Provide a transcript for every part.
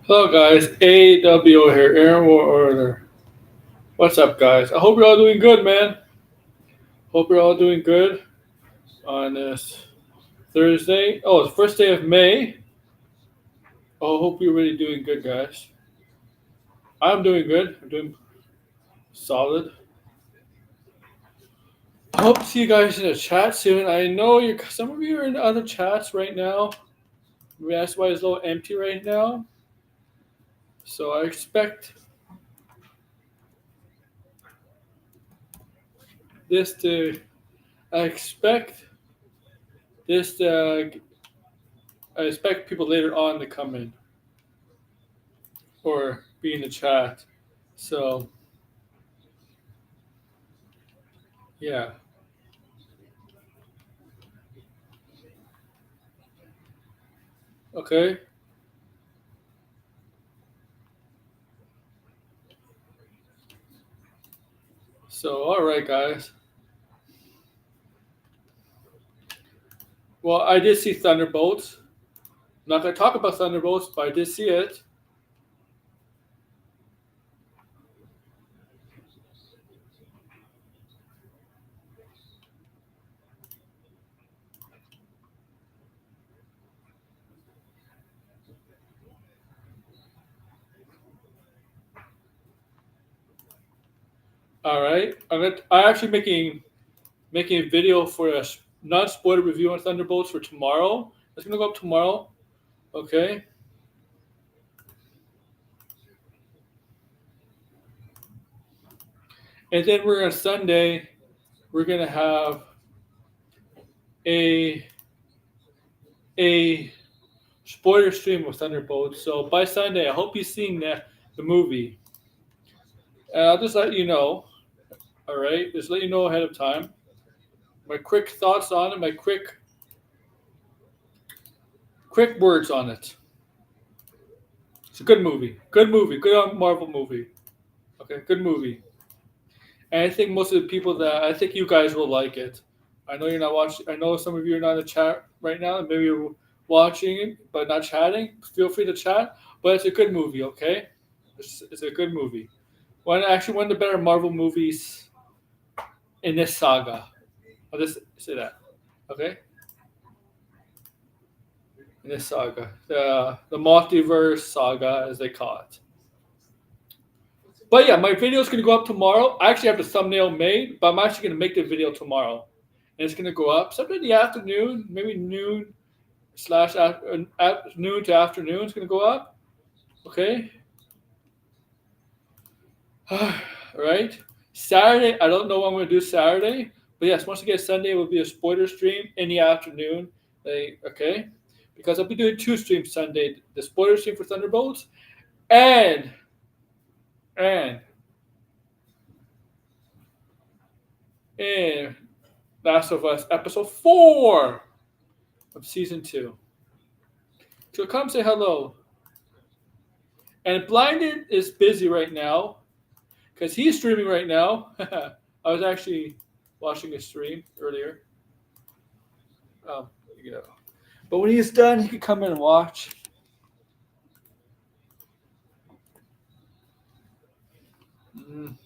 Hello guys, AWO here, Aaron War Order. What's up guys? I hope you're all doing good, man. Hope you're all doing good on this Thursday. Oh, it's the first day of May. Oh, hope you're really doing good, guys. I'm doing good. I'm doing solid. I hope to see you guys in the chat soon. I know some of you are in other chats right now. Maybe that's why it's a little empty right now. So this to I expect this to I expect people later on to come in or be in the chat. So yeah. Okay. So all right, guys. Well, I did see Thunderbolts. I'm not gonna talk about Thunderbolts, but I did see it. All right. I actually making a video for a non-spoiler review on Thunderbolts for tomorrow. It's gonna go up tomorrow. Okay. And then we're on Sunday. We're gonna have a a spoiler stream of Thunderbolts. So by Sunday, I hope you've seen the movie. And I'll just let you know. All right, just let you know ahead of time. My quick thoughts on it. My quick words on it. It's a good movie. Good movie. Good Marvel movie. Okay, good movie. And I think most of the people that I think you guys will like it. I know you're not watching. I know some of you are not in the chat right now. Maybe you're watching it but not chatting. Feel free to chat. But it's a good movie. Okay, it's a good movie. One of the better Marvel movies in this saga. I'll just say that. Okay, in this saga, the multiverse saga as they call it. But yeah, my video is gonna go up tomorrow. I actually have the thumbnail made, but I'm actually gonna make the video tomorrow, and it's gonna go up sometime in the afternoon, maybe noon slash noon to afternoon. It's gonna go up. Okay. All right. Saturday, I don't know what I'm gonna do Saturday, but yes, once again, Sunday will be a spoiler stream in the afternoon. Okay, because I'll be doing two streams Sunday: the spoiler stream for Thunderbolts and and and Last of Us episode 4 of season 2. So come say hello. And Blinded is busy right now because he's streaming right now. I was actually watching a stream earlier. You know. But when he's done, he can come in and watch. Mm.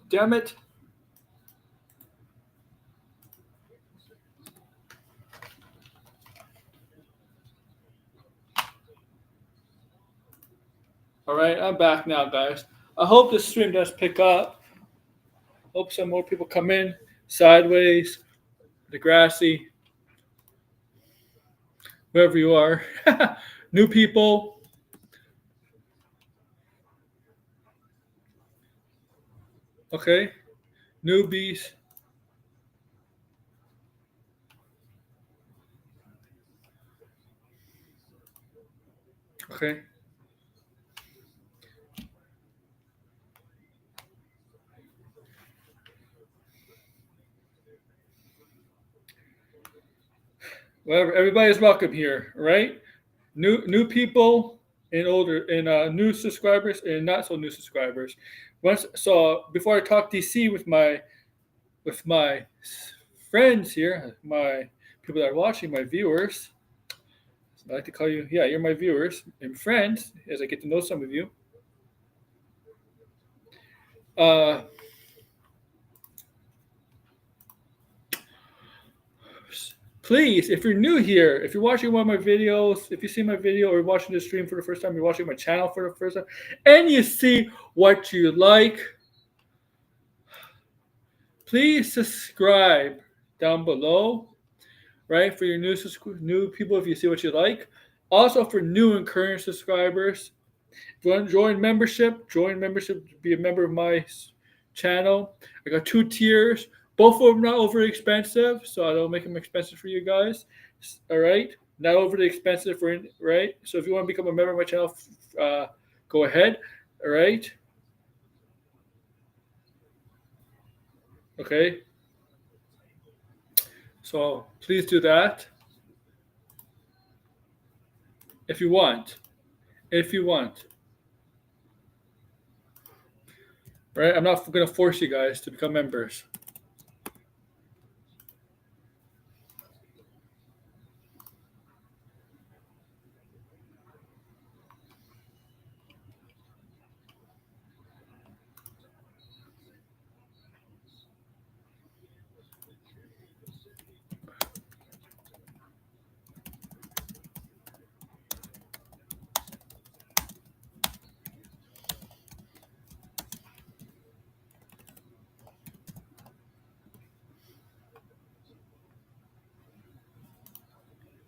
Damn it. All right, I'm back now, guys. I hope this stream does pick up. Hope some more people come in. Sideways, Degrassi, wherever you are. New people. Okay. Newbies. Okay. Whatever. Everybody's welcome here, right? New people and older and new subscribers and not so new subscribers. So before I talk DC with my friends here, my people that are watching, my viewers. I like to call you, yeah, you're my viewers and friends as I get to know some of you. Please, if you're new here, if you're watching one of my videos, if you see my video or you're watching the stream for the first time, you're watching my channel for the first time, and you see what you like, please subscribe down below, right? For your new people, if you see what you like. Also for new and current subscribers, if you want to join membership, be a member of my channel. I got 2 tiers. Both of them not overly expensive, so I don't make them expensive for you guys. All right, not overly expensive right. So if you want to become a member of my channel, go ahead. All right. Okay. So please do that if you want. Right? I'm not going to force you guys to become members.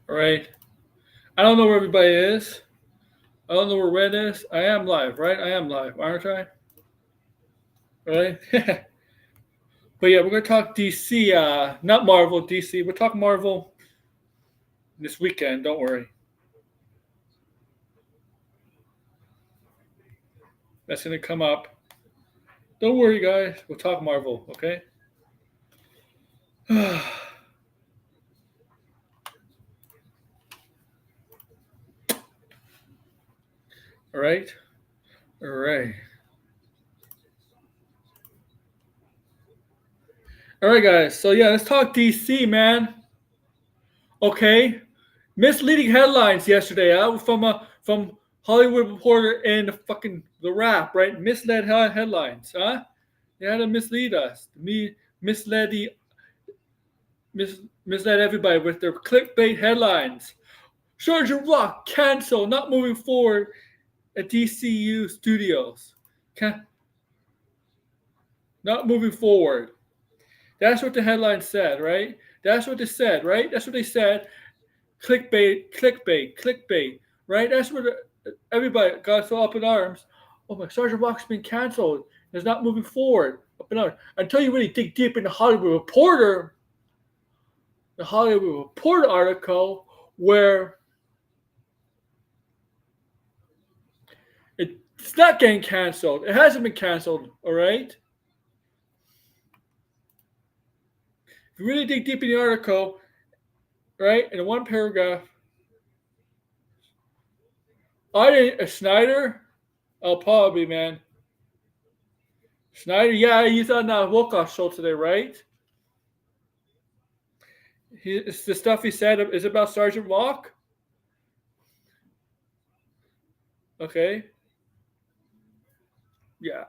All right. I don't know where everybody is. I don't know where Red is. I am live, right? I am live, aren't I? Right? But yeah, we're going to talk DC, not Marvel, DC. We'll talk Marvel this weekend. Don't worry. That's going to come up. Don't worry, guys. We'll talk Marvel, okay? All right. All right. All right, guys. So yeah, let's talk DC, man. Okay. Misleading headlines yesterday from Hollywood Reporter and the Wrap, right? Misled headlines, huh? They had to mislead us. Misled everybody with their clickbait headlines. Sergeant Rock canceled, not moving forward at DCU studios. Not moving forward. That's what the headline said, right? That's what they said, right? That's what they said. Clickbait, right? That's what everybody got so up in arms. Oh my, Sergeant Rock's been canceled. It's not moving forward. Up in arms. Until you really dig deep into the Hollywood Reporter article where it's not getting canceled. It hasn't been canceled, all right? If you really dig deep in the article, right, in one paragraph, Snyder? Oh, probably, man. Snyder, yeah, he's on that Wolkoff show today, right? It's the stuff he said is about Sergeant Rock. Okay. Yeah.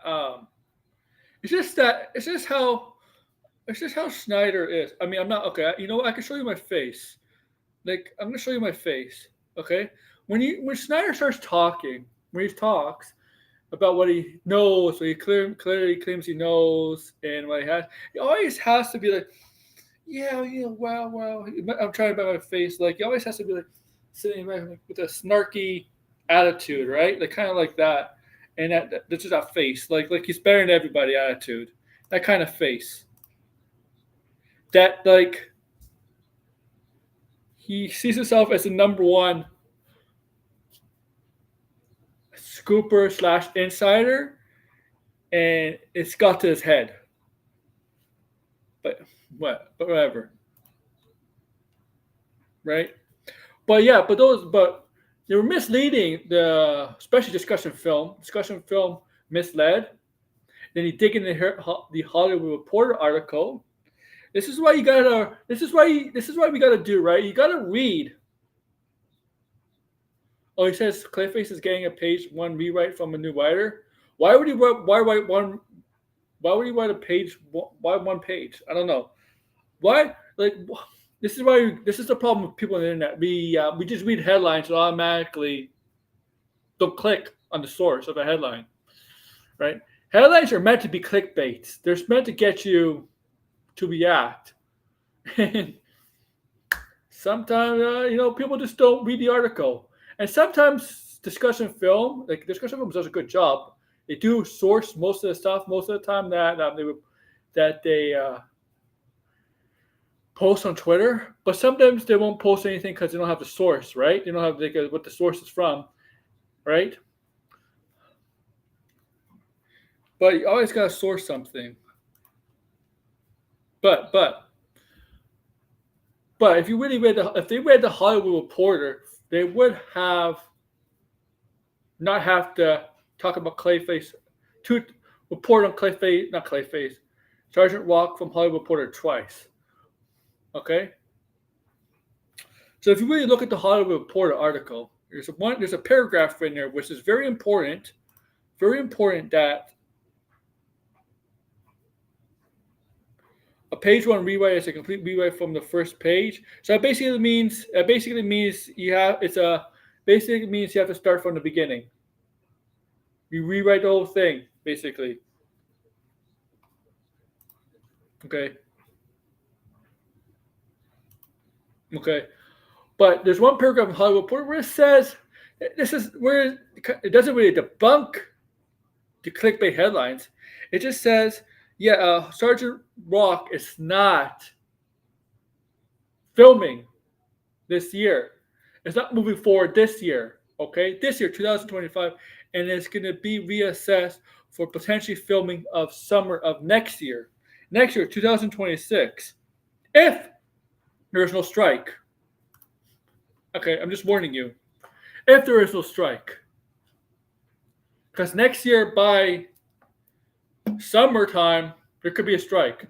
It's just how Snyder is. I mean, I'm not okay. You know what? I can show you my face. Like, I'm gonna show you my face. Okay. When Snyder starts talking, when he talks about what he knows, what he clearly claims he knows, and what he always has to be like, yeah, well. I'm trying to buy my face. Like, he always has to be like sitting back with a snarky attitude, right? Like, kind of like that. And that's just that face, like he's better than everybody attitude. That kind of face. That like he sees himself as the number one scooper / insider, and it's got to his head. But whatever. Right? But they were misleading the especially discussion film. Discussion film misled. Then you dig into the Hollywood Reporter article. This is why we gotta do, right? You gotta read. Oh, he says Clayface is getting a page one rewrite from a new writer. Why would he write? Why write one? Why would he write a page? Why one page? I don't know. Why? Like, this is why. This is the problem with people on the internet. We just read headlines and automatically don't click on the source of a headline, right? Headlines are meant to be clickbaits. They're meant to get you to react. And sometimes, people just don't read the article. And sometimes Discussion Film, like Discussion Film does a good job. They do source most of the stuff most of the time that they post on Twitter, but sometimes they won't post anything because they don't have the source, right? They don't have what the source is from, right? But you always gotta source something. But if you really if they read the Hollywood Reporter, they would not have to talk about Clayface to report on not Clayface, Sergeant Rock from Hollywood Reporter twice. Okay. So if you really look at the Hollywood Reporter article, there's a paragraph in there which is very important that a page one rewrite is a complete rewrite from the first page. So that basically means you have to start from the beginning. You rewrite the whole thing, basically. Okay. But there's one paragraph in Hollywood Reporter where it says this is where it doesn't really debunk the clickbait headlines. It just says, Sergeant Rock is not filming this year. It's not moving forward this year. Okay, this year, 2025, and it's going to be reassessed for potentially filming of summer of next year, 2026, if there's no strike. Okay, I'm just warning you. If there is no strike, because next year by summertime there could be a strike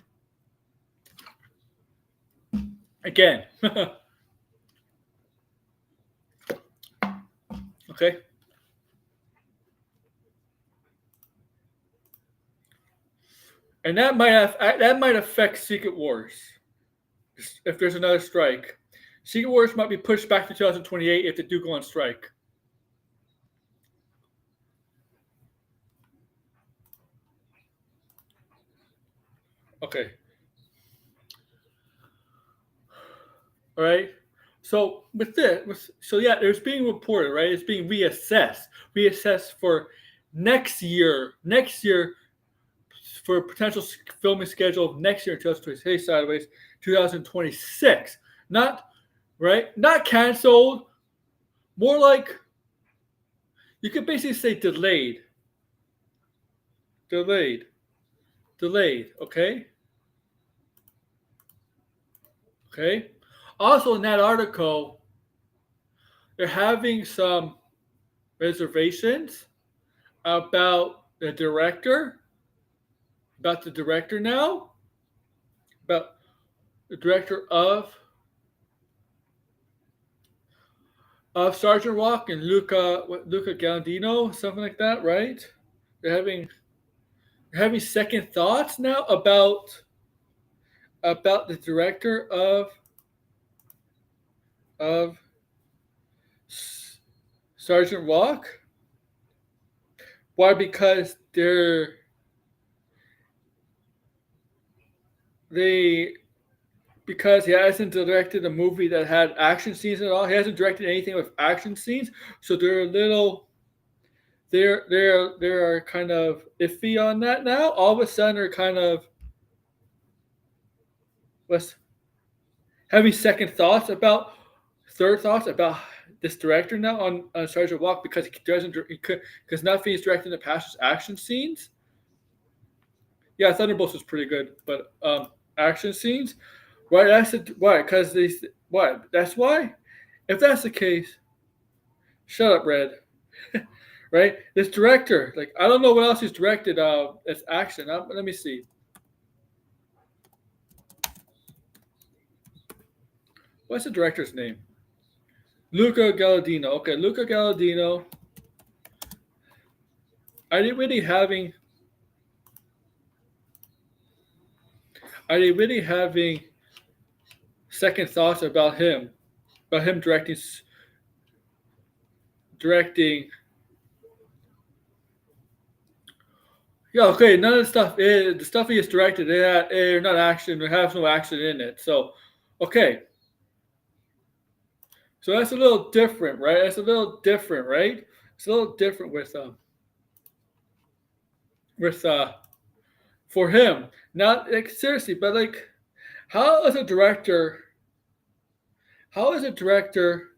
again. Okay. And that might affect Secret Wars if there's another strike. Secret Wars might be pushed back to 2028 if they do go on strike. Okay. All right. So there's being reported, right? It's being reassessed for next year for a potential filming schedule of next year, 2026. Hey, sideways, 2026. Not canceled. More like you could basically say delayed. Okay. Okay. Also, in that article, they're having some reservations about the director now, about the director of Sergeant Rock and Luca Gandino, something like that, right? They're having second thoughts now about the director of Sergeant Rock. Why? Because because he hasn't directed a movie that had action scenes at all. He hasn't directed anything with action scenes, so they're kind of iffy on that now. All of a sudden, they're kind of having third thoughts about this director now on Sergeant Rock because because nothing is directing the past action scenes. Yeah, Thunderbolts was pretty good, but action scenes, why? Why? Because what? That's why. If that's the case, shut up, Red. Right? This director, like I don't know what else he's directed. As action. Let me see. What's the director's name? Luca Galladino. Okay, Luca Galladino. Are they really having? Are they really having second thoughts about him? About him directing. Yeah, okay. None of the stuff he has directed. They're not action. There has no action in it. So, okay. So that's a little different, right? That's a little different, right? It's a little different with for him. Not like seriously, but like, how is a director? How is a director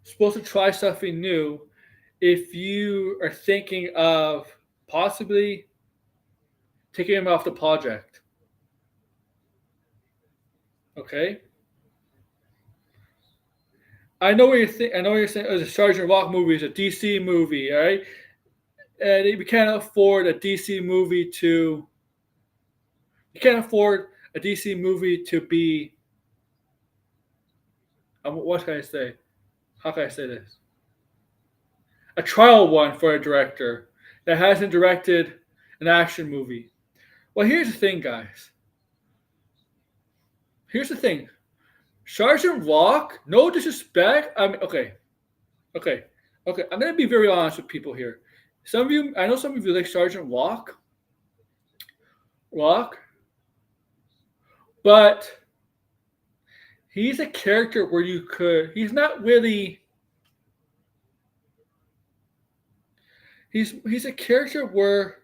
supposed to try something new if you are thinking of possibly taking him off the project? Okay, I know what you think. I know what you're saying. It's a Sergeant Rock movie. It's a DC movie, all right? And we can't afford a DC movie to. You can't afford a DC movie to be. What can I say? How can I say this? A trial one for a director that hasn't directed an action movie. Well, here's the thing, guys. Here's the thing. Sergeant Rock, no disrespect. I mean, okay, okay. I'm gonna be very honest with people here. Some of you, I know some of you like Sergeant Rock, but he's a character where you could. He's not really. He's a character where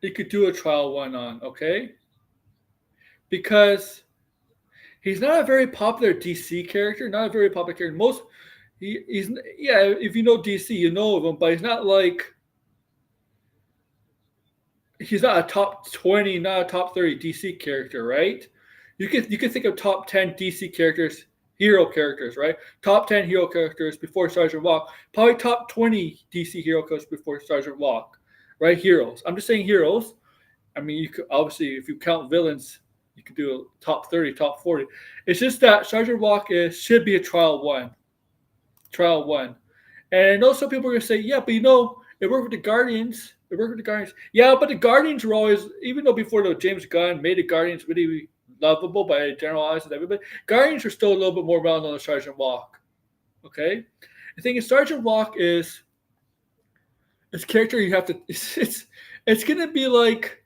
you could do a trial one on, okay? Because he's not a very popular DC character. Not a very popular character. He's yeah. If you know DC, you know of him, but he's not a top 20, not a top 30 DC character, right? You could think of top 10 DC characters, hero characters, right? Top 10 hero characters before Sergeant Rock. Probably top 20 DC hero characters before Sergeant Rock, right? Heroes. I'm just saying heroes. I mean, you could obviously, if you count villains, you could do a top 30, top 40. It's just that Sergeant Rock should be a trial one. And I know some people are gonna say, yeah, but it worked with the Guardians. It worked with the Guardians. Yeah, but the Guardians were always, even though before the James Gunn made the Guardians really lovable by general eyes and everybody, Guardians are still a little bit more well known than Sergeant Rock. Okay, the thing is, Sergeant Rock is this character you have to. It's gonna be like,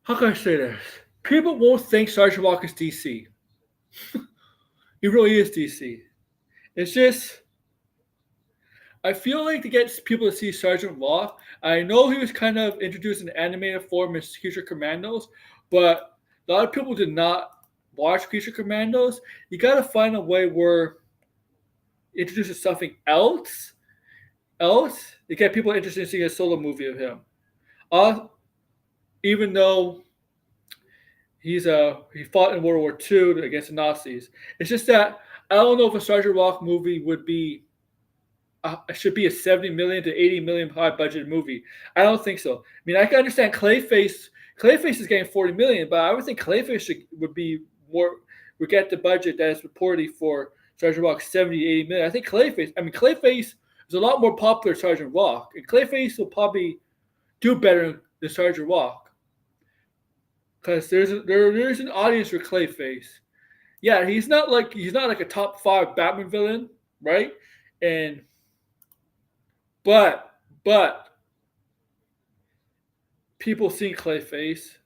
how can I say this? People won't think Sergeant Rock is DC. He really is DC. It's just I feel like to get people to see Sergeant Rock, I know he was kind of introduced in animated form as Future Commandos, but a lot of people did not watch Future Commandos. You got to find a way where it introduces something else to get people interested in seeing a solo movie of him. Even though he fought in World War II against the Nazis, it's just that I don't know if a Sergeant Rock movie would be should be a 70 million to 80 million high budget movie. I don't think so. I mean, I can understand Clayface. Clayface is getting 40 million, but I would think Clayface would get the budget that is reportedly for Sergeant Rock 70, 80 million. I think Clayface is a lot more popular than Sergeant Rock, and Clayface will probably do better than Sergeant Rock because there's an audience for Clayface. Yeah, he's not like a top 5 Batman villain, right? And but people seen Clayface.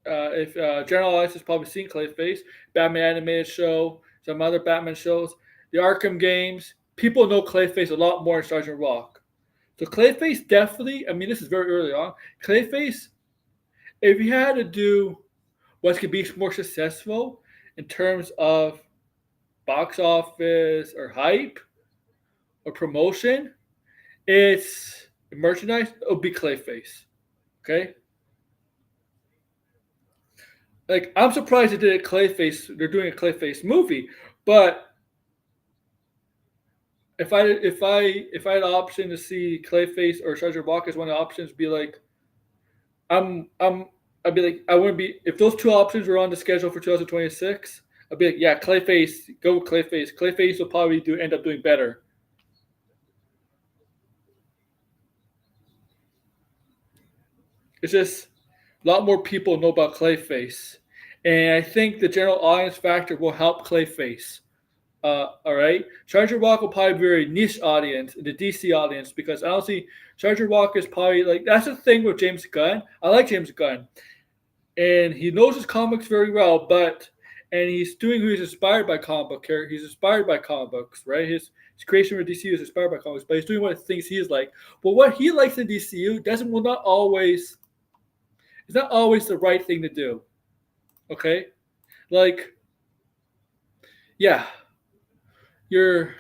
If General Ice has probably seen Clayface, Batman animated show, some other Batman shows, the Arkham games. People know Clayface a lot more than Sergeant Rock. So Clayface definitely. I mean, this is very early on. Clayface, if you had to do what could be more successful in terms of box office or hype or promotion, it's merchandise. It'll be Clayface. Okay. Like I'm surprised they did a Clayface. They're doing a Clayface movie, but if I had an option to see Clayface or Sergeant Rock as one of the options, be like, I'm I'd be like, I wouldn't be if those two options were on the schedule for 2026. I'd be like, yeah, Clayface, go with Clayface. Clayface will probably end up doing better. It's just a lot more people know about Clayface, and I think the general audience factor will help Clayface. All right, Charger Walk will probably be a very niche audience, the DC audience, because honestly, Charger Walk is probably like that's the thing with James Gunn. I like James Gunn, and he knows his comics very well, but and he's doing who he's inspired by comic book characters. He's inspired by comic books, right? His creation with DCU is inspired by comics, but he's doing what things he is like. But what he likes in DCU doesn't will not always it's not always the right thing to do. Okay? Like, yeah, you're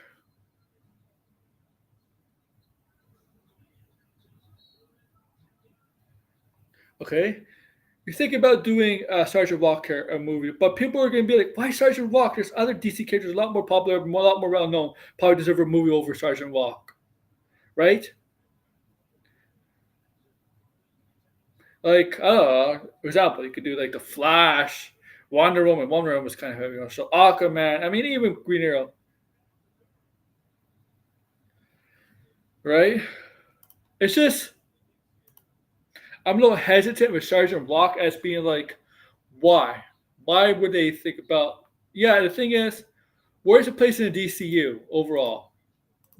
okay. You're thinking about doing a Sergeant Walker a movie, but people are going to be like, "Why Sergeant Walk? There's other DC characters a lot more popular, a lot more well known. Probably deserve a movie over Sergeant Walk, right?" Like, I don't know. For example, you could do like the Flash, Wonder Woman. Wonder Woman was kind of heavy, so Aquaman. I mean, even Green Arrow, right? It's just I'm a little hesitant with Sergeant Walk as being like, why? Why would they think about? Yeah, the thing is, where's the place in the DCU overall?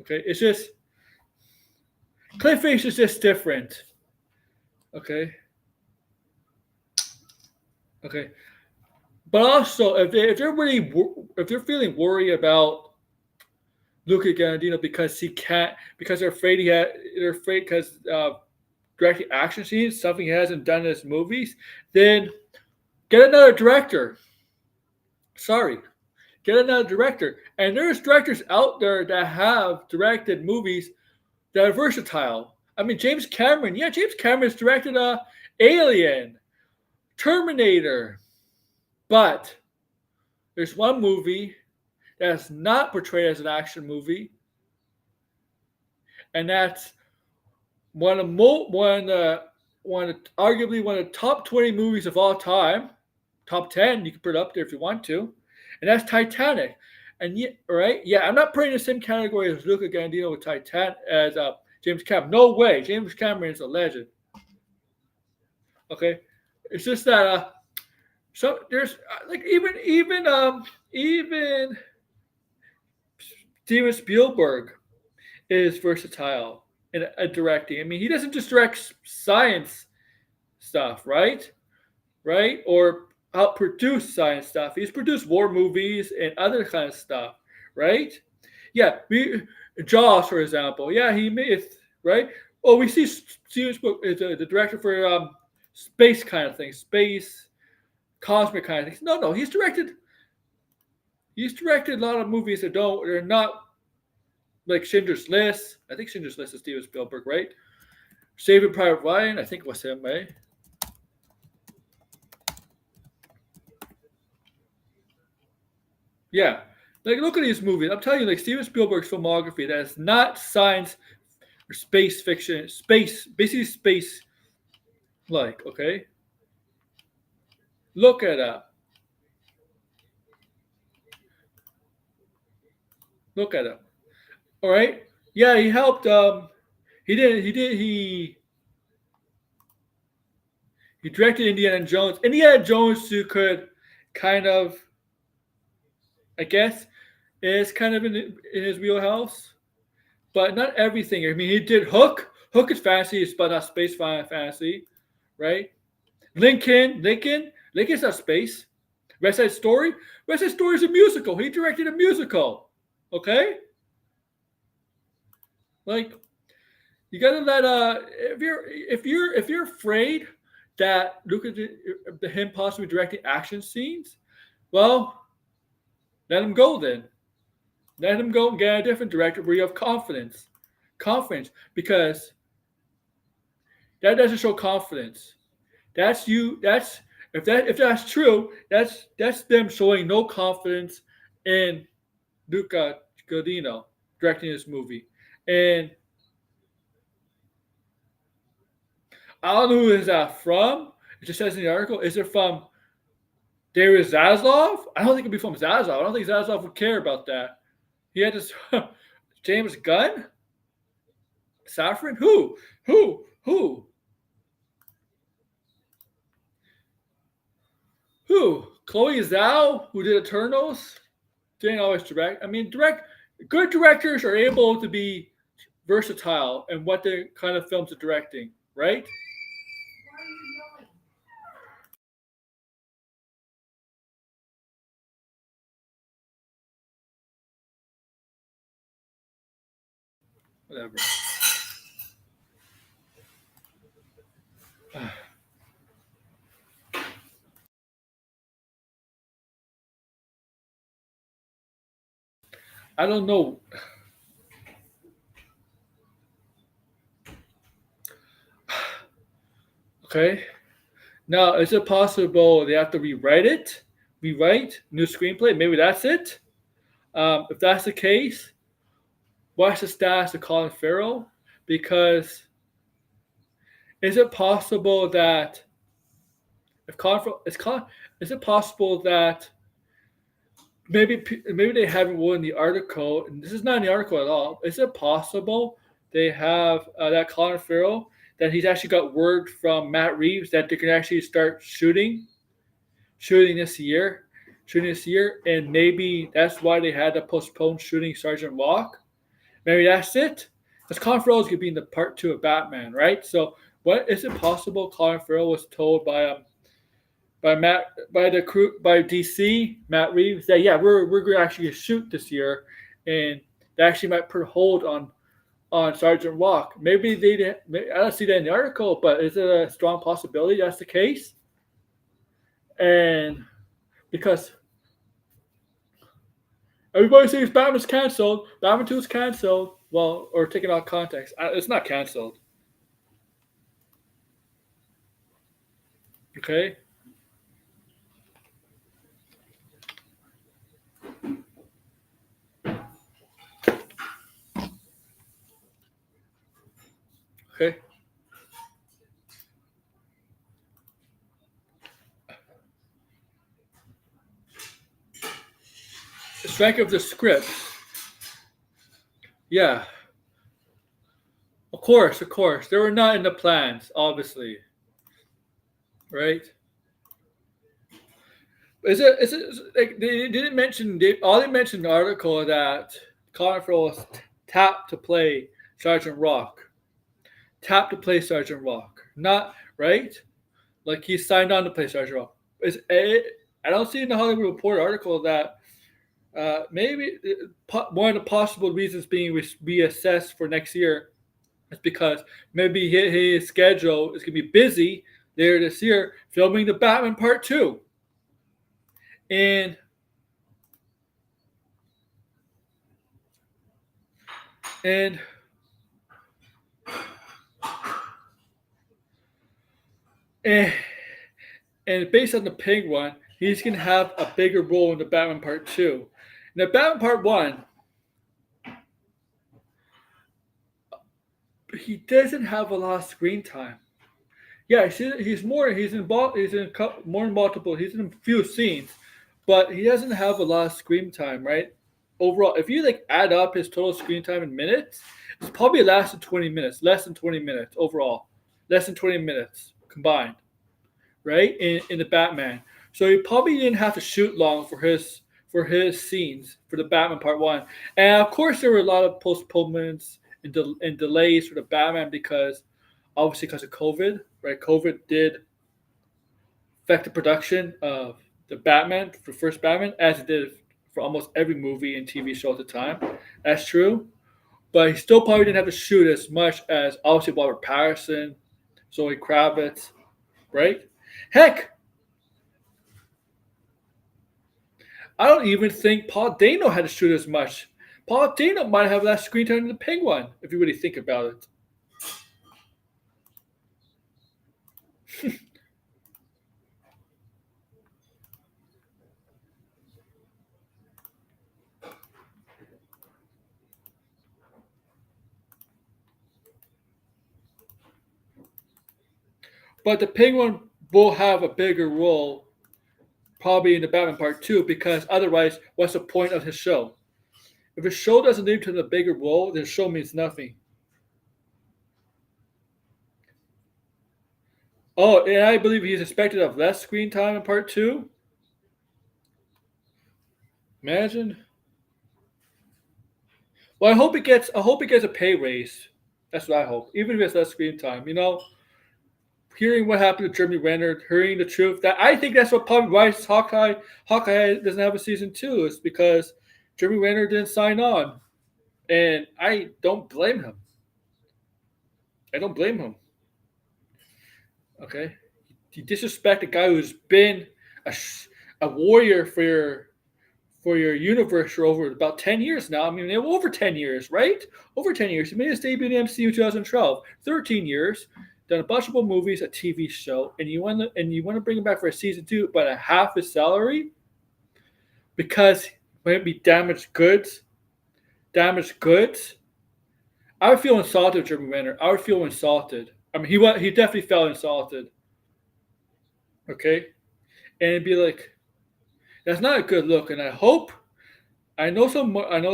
Okay, it's just Clayface is just different. Okay, okay, but also if they're feeling worried about Luca Gandino because he can't because they're afraid because directing action scenes something he hasn't done in his movies, then get another director. Sorry, get another director. And there's directors out there that have directed movies that are versatile. I mean, James Cameron. Yeah, James Cameron's directed Alien, Terminator. But there's one movie that's not portrayed as an action movie, and that's arguably one of the top 20 movies of all time. Top 10, you can put it up there if you want to, and that's Titanic. And yeah, right? Yeah, I'm not putting the same category as Luca Gandino with Titanic as James Cameron. No way, James Cameron is a legend. Okay, it's just that so there's like even Steven Spielberg is versatile in directing. I mean, he doesn't just direct science stuff, right? Right? Or help produce science stuff. He's produced war movies and other kind of stuff, right? Yeah, Jaws, for example. Yeah, he made right. Oh, we see Steven Spielberg is the director for space kind of things, space, cosmic kind of things. No, he's directed. He's directed a lot of movies that they're not like Schindler's List. I think Schindler's List is Steven Spielberg, right? Saving Private Ryan, I think it was him, right? Yeah. Like, look at these movies. I'm telling you, like, Steven Spielberg's filmography that is not science or space fiction, basically space like, okay? Look at that. Look at him. All right? Yeah, he helped. He directed Indiana Jones. Indiana Jones, who could kind of, I guess, is kind of in his wheelhouse, but not everything. I mean, he did Hook. Hook is fantasy, but not space fantasy, right? Lincoln's not space. West Side Story. West Side Story is a musical. He directed a musical. Okay, like you gotta let if you're afraid that look at him possibly directing action scenes, well, let him go then. Let him go and get a different director where you have confidence. Confidence, because that doesn't show confidence. That's you. If that's true, that's them showing no confidence in Luca Guadagnino directing this movie. And I don't know who is that from. It just says in the article. Is it from Darius Zaslav? I don't think it'd be from Zaslav. I don't think Zaslav would care about that. He had this James Gunn? Saffron? Who? Who? Who? Chloe Zhao, who did Eternals? Didn't always direct. I mean, good directors are able to be versatile in what the kind of films they're directing, right? Whatever. I don't know. Okay. Now, is it possible they have to rewrite it? Rewrite new screenplay? Maybe that's it. If that's the case, what's the status of Colin Farrell? Because is it possible that if Colin Farrell is it possible that maybe they haven't won the article, and this is not in the article at all. Is it possible they have that Colin Farrell that he's actually got word from Matt Reeves that they can actually start shooting this year, and maybe that's why they had to postpone shooting Sergeant Rock. Maybe that's it. Because Colin Farrell is going to be in the part 2 of Batman, right? So, what is it possible? Colin Farrell was told by the crew by DC Matt Reeves that we're going to actually shoot this year, and they actually might put a hold on Sergeant Rock. Maybe I don't see that in the article, but is it a strong possibility that's the case? And because everybody says Batman's canceled, Batman 2 is canceled. Well, or taken out of context, it's not canceled. Okay. Okay. The strike of the script. Yeah. Of course. They were not in the plans, obviously. Right? Is it like they didn't mention? All they mentioned in the article that Colin Farrell was tapped to play Sergeant Rock. Tapped to play Sergeant Rock. Not right. Like he signed on to play Sergeant Rock. I don't see in the Hollywood Reporter article that maybe one of the possible reasons being reassessed for next year is because maybe his schedule is going to be busy later this year filming the Batman Part 2. And and and based on the Pig one, he's gonna have a bigger role in the Batman Part 2. In the Batman Part 1, he doesn't have a lot of screen time. Yeah, he's in more multiple. He's in a few scenes, but he doesn't have a lot of screen time, right? Overall, if you add up his total screen time in minutes, it's probably less than 20 minutes. Less than 20 minutes overall. Less than 20 minutes combined, right? In the Batman, so he probably didn't have to shoot long for his scenes for the Batman Part 1, and of course there were a lot of postponements and delays for the Batman because of COVID, right? COVID did affect the production of the Batman, the first Batman, as it did for almost every movie and TV show at the time. That's true. But he still probably didn't have to shoot as much as obviously Robert Pattinson, Zoe Kravitz, right? Heck, I don't even think Paul Dano had to shoot as much. Paul Dano might have less screen time than the Penguin, if you really think about it. But the Penguin will have a bigger role probably in the Batman Part 2 because otherwise, what's the point of his show? If his show doesn't lead to the bigger role, then the show means nothing. Oh, and I believe he's expected of less screen time in Part 2. Imagine. Well, I hope he gets a pay raise. That's what I hope. Even if it's less screen time. Hearing what happened to Jeremy Renner, hearing the truth, that I think that's what probably why Hawkeye doesn't have a season 2 is because Jeremy Renner didn't sign on. And I don't blame him. I don't blame him. Okay? You disrespect a guy who's been a warrior for your universe for over about 10 years now. I mean, over 10 years, right? Over 10 years. He made his debut in the MCU in 2012. 13 years. Done a bunch of movies, a TV show, and you want to bring him back for a season 2, but at half his salary because might be damaged goods. Damaged goods. I would feel insulted, Jeremy Renner. I would feel insulted. I mean, he definitely felt insulted. Okay, and it'd be like, that's not a good look. And I know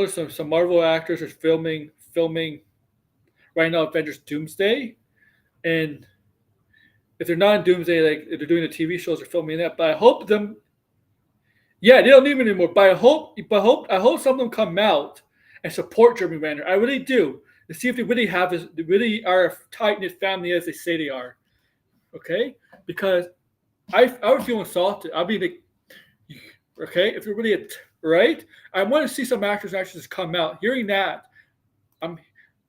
there's some Marvel actors are filming right now Avengers Doomsday, and if they're not in Doomsday, like if they're doing the TV shows or filming that, but I hope them. Yeah, they don't need me anymore. But I hope some of them come out and support Jeremy Renner. I really do. To see if they really are a tight knit family as they say they are. Okay, because I would feel insulted. I'd be like, okay, if you're really right, I want to see some actors and actresses come out. Hearing that,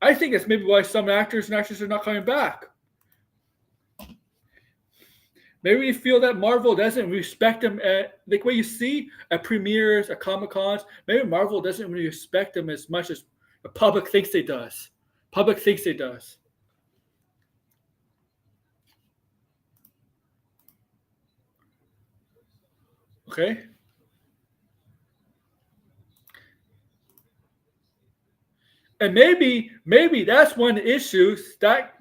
I think that's maybe why some actors and actresses are not coming back. Maybe we feel that Marvel doesn't respect them at like what you see at premieres, at Comic Cons. Maybe Marvel doesn't really respect them as much as the public thinks it does. Public thinks it does. Okay. And maybe that's one of the issues that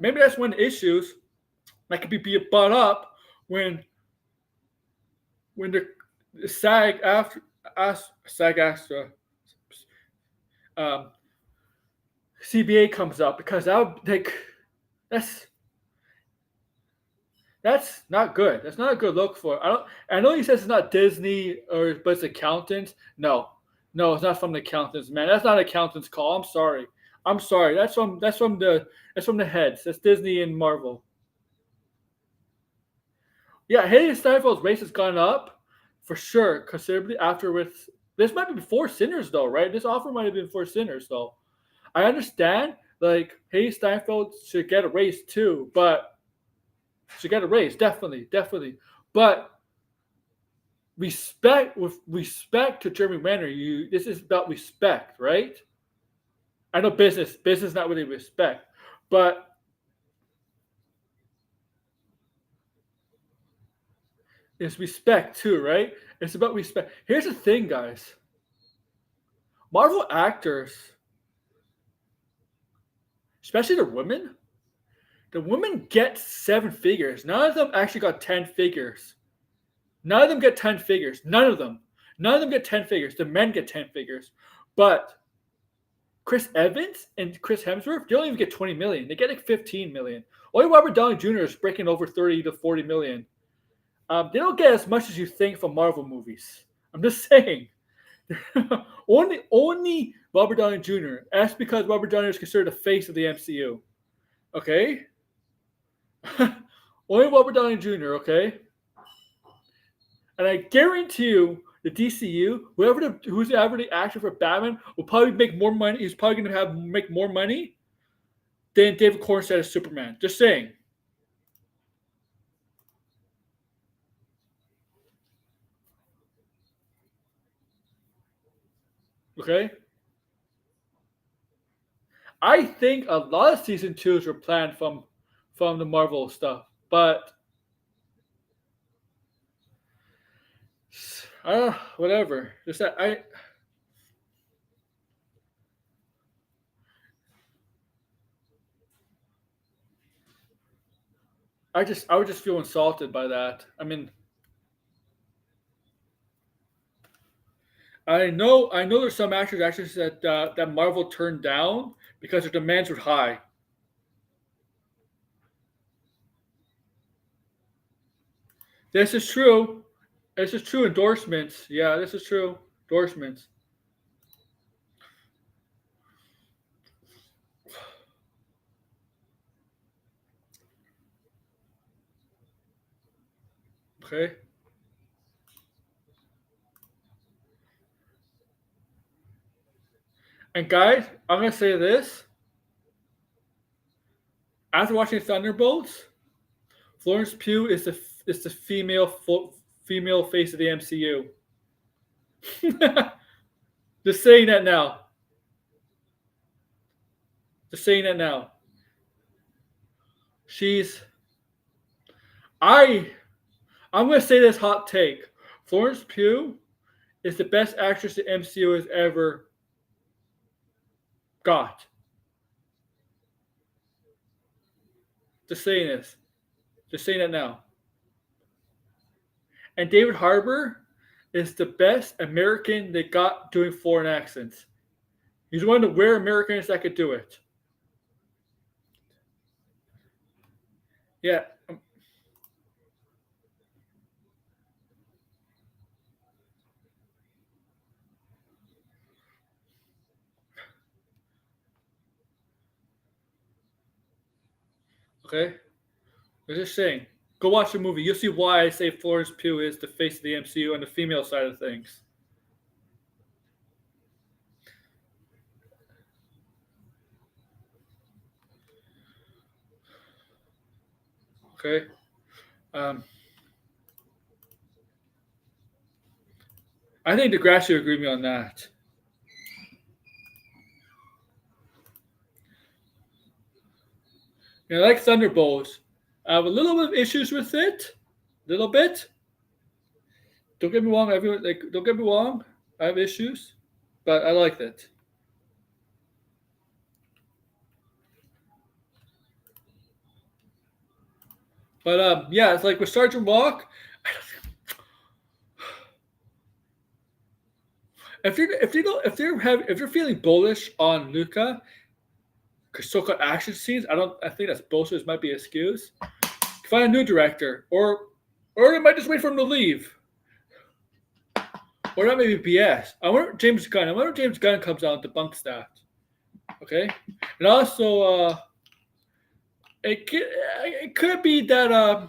could be brought up when the SAG after um, CBA comes up because that would like that's that's not good. That's not a good look for. I know he says it's not Disney but it's accountants. No, no, it's not from the accountants, man. That's not accountants' call. I'm sorry. I'm sorry. That's from the heads. That's Disney and Marvel. Yeah, Haley Steinfeld's race has gone up for sure considerably after with this might be before Sinners though, right? This offer might have been before Sinners though. I understand like Haley Steinfeld should get a raise too, but should get a raise definitely, definitely. But respect to Jeremy Renner, this is about respect, right? I know business not really respect, but it's respect too, right? It's about respect. Here's the thing, guys. Marvel actors, especially the women get 7 figures. None of them actually got 10 figures. None of them get 10 figures. None of them. None of them get 10 figures. The men get 10 figures. But Chris Evans and Chris Hemsworth, they don't even get 20 million. They get like 15 million. Only Robert Downey Jr. is breaking over 30 to 40 million. They don't get as much as you think from Marvel movies. I'm just saying. only Robert Downey Jr. That's because Robert Downey is considered the face of the MCU. Okay? Only Robert Downey Jr., okay? And I guarantee you, the DCU, who's ever the actor for Batman, will probably make more money. He's probably going to make more money than David Cornsett as Superman. Just saying. Okay? I think a lot of season twos were planned from the Marvel stuff, but whatever. Just that I I would just feel insulted by that. I mean, I know there's some actors actually said that Marvel turned down because their demands were high. This is true. This is true. Endorsements. Yeah, this is true. Endorsements. Okay. And guys, I'm gonna say this. After watching Thunderbolts, Florence Pugh is the female face of the MCU. Just saying that now. Just saying that now. She's I I'm gonna say this hot take. Florence Pugh is the best actress the MCU has ever got. Just saying this. Just saying that now. And David Harbour is the best American they got doing foreign accents. He's one of the rare Americans that could do it. Yeah. Okay. I'm just saying. Go watch the movie. You'll see why I say Florence Pugh is the face of the MCU on the female side of things. Okay. Um, I think DeGrassi agreed with me on that. You know, like Thunderbolts, I have a little bit of issues with it. A little bit. Don't get me wrong. Everyone, like, don't get me wrong. I have issues, but I liked it. But yeah, it's like with Sergeant Walk. If you're feeling bullish on Luca, because so-called action scenes, I think that's bullshit. This might be an excuse. Find a new director, or they might just wait for him to leave, or that may be BS. I wonder James Gunn. I wonder if James Gunn comes out and debunks that. Okay, and also it could be that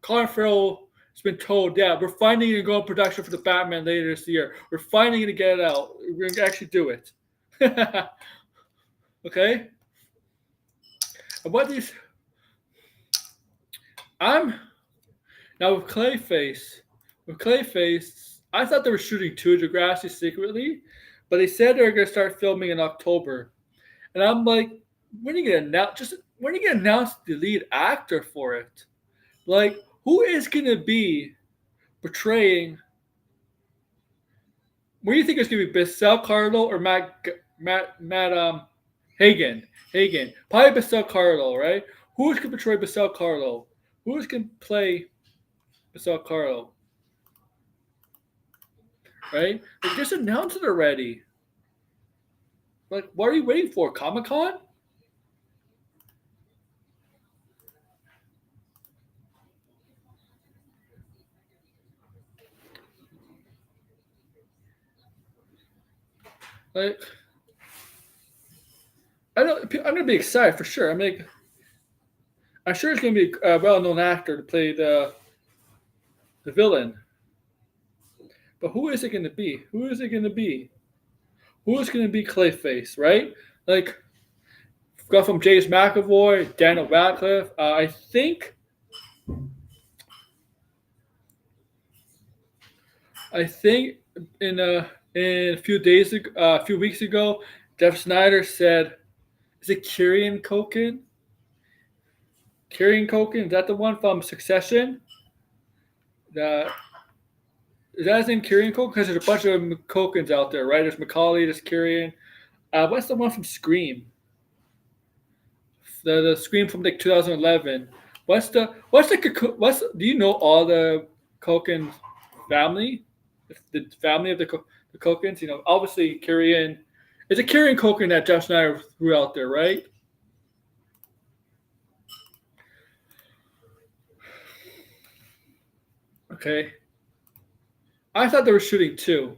Colin Farrell has been told, yeah, we're finally going to go in production for the Batman later this year. We're finally going to get it out. We're going to actually do it. Okay? And what these. I'm. Now with Clayface. I thought they were shooting two Degrassi secretly, but they said they were going to start filming in October. And I'm like, when are you going to announce the lead actor for it? Like, who is going to be portraying? What do you think is going to be, Bissell Carlo or Matt Hagen? Probably Bissell Carlo, right? Who's going to portray Bissell Carlo? Who's going to play Bissell Carlo? Right? Like, just announce it already. Like, what are you waiting for? Comic-Con? Like, I'm gonna be excited for sure. I'm sure it's gonna be a well-known actor to play the villain. But who is it gonna be? Who is gonna be Clayface? Right? Like, got from James McAvoy, Daniel Radcliffe. I think in a few weeks ago, Jeff Snyder said, "Is it Kieran Culkin? Kieran Culkin, is that the one from Succession? The Is that his name, Kieran Culkin? Because there's a bunch of Culkins out there, right? There's Macaulay, there's Kieran. What's the one from Scream? The Scream from like 2011. Do you know all the Culkin family? The family of the Culkins? You know, obviously Kieran. It's a Kieran Culkin that Jeff Snyder threw out there, right? Okay. I thought they were shooting two.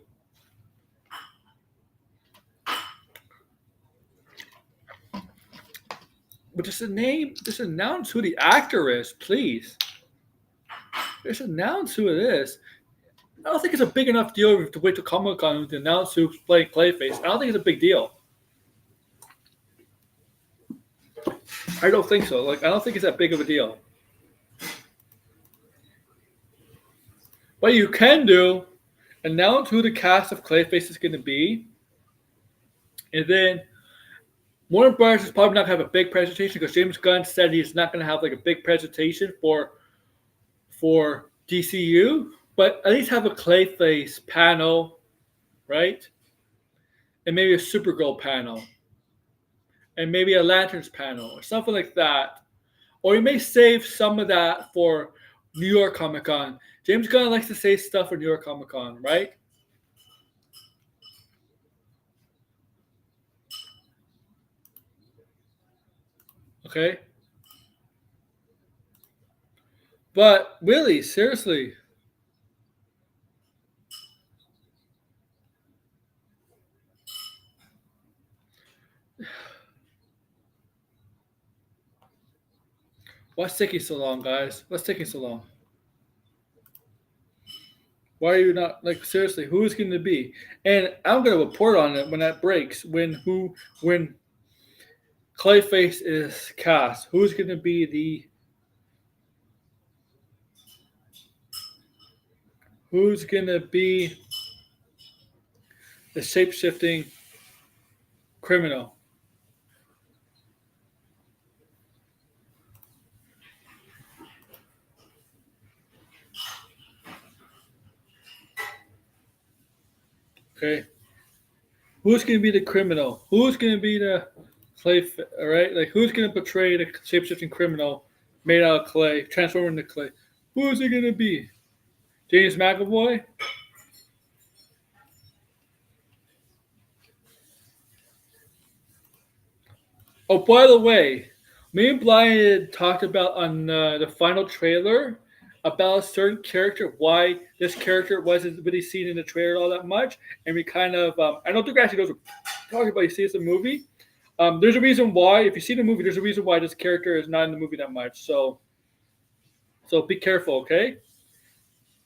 But just announce who the actor is, please. Just announce who it is. I don't think it's a big enough deal to wait till Comic Con to announce who's playing Clayface. I don't think it's a big deal. I don't think so. Like, I don't think it's that big of a deal. What you can do, announce who the cast of Clayface is going to be, and then Warner Bros. Is probably not going to have a big presentation because James Gunn said he's not going to have like a big presentation for DCU, but at least have a Clayface panel, right? And maybe a Supergirl panel, and maybe a Lanterns panel, or something like that. Or you may save some of that for New York Comic Con. James Gunn likes to say stuff for New York Comic Con, right? Okay. But really, seriously. What's taking so long, guys? What's taking so long? Why are you not like seriously? Who's going to be? And I'm going to report on it when that breaks. When Clayface is cast, who's going to be the shape shifting criminal? Okay. Who's going to be the criminal? Who's going to be the clay? All right, like who's going to portray the shape-shifting criminal made out of clay, transforming into clay? Who's it going to be? James McAvoy? Oh, by the way, me and Brian talked about on the final trailer about a certain character, why this character wasn't really seen in the trailer all that much, and we kind of I don't think we actually know what we're talking about. You see, it's a movie. There's a reason why. If you see the movie, there's a reason why this character is not in the movie that much. So be careful, okay?